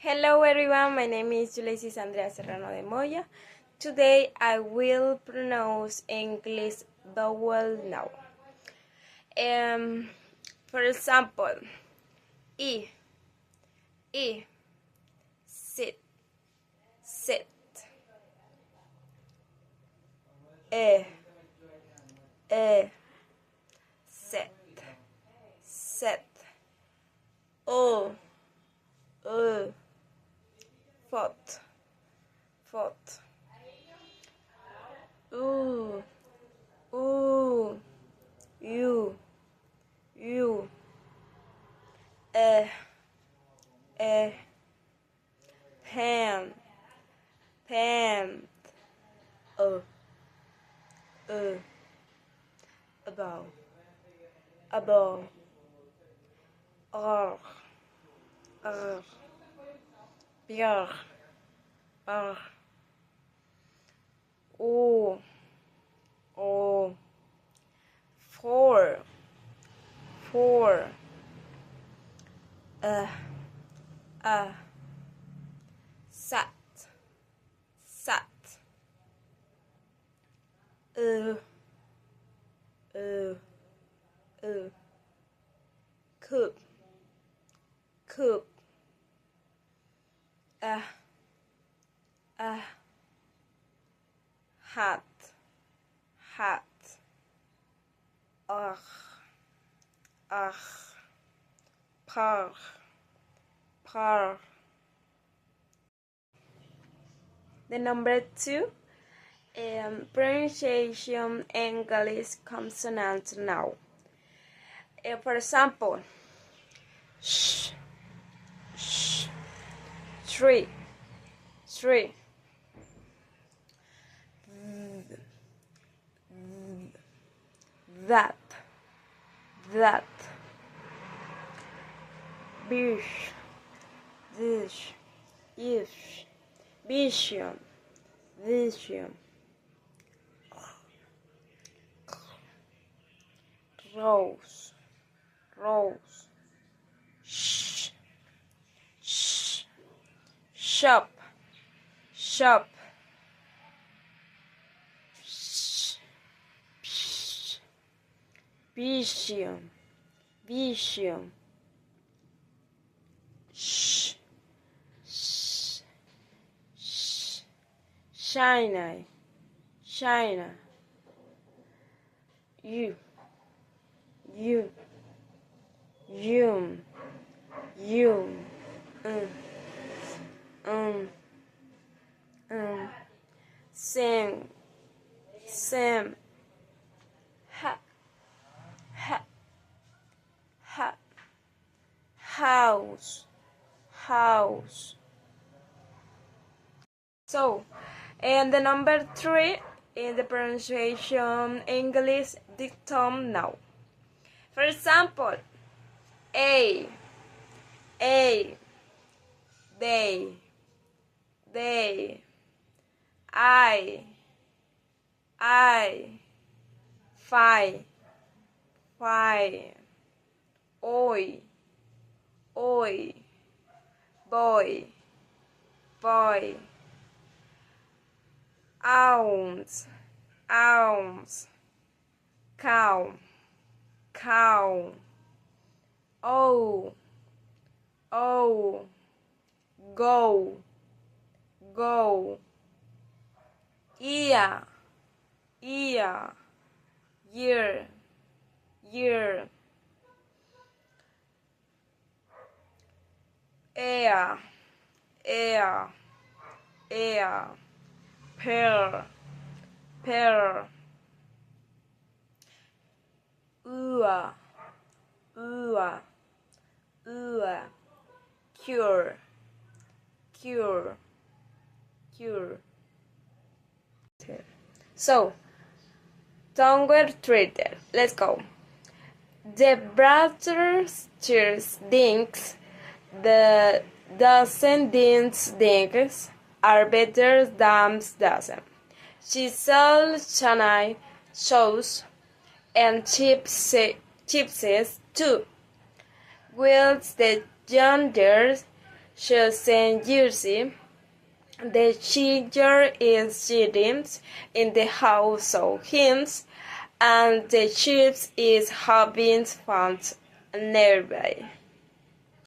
Hello everyone, my name is Julesis Andrea Serrano de Moya. Today I will pronounce English vowel now. For example, I, sit, sit, set, set, o, fought, fought, you, pen, pen, about, above, or, björk, o, four, sat, cook, hat, par. The number 2, pronunciation English consonant now. For example, sh, tree, that, bish, this, if, vision, rose, shop, vision, China, you, sing, Sam, ha, house. So, and the number 3 in the pronunciation English dictum now. For example, a, they, I, fi, oi, boy, ounce, cow, oh, go, ear, year, air, pear, ua, cure. So, tongue treated. Let's go. The brothers dinks, the dozen dinks are better than dozen. She sells china, shows, and chipses too. Whilst the younger Chosen Jersey. The teacher is sitting in the house of hymns, and the chief is having fun nearby.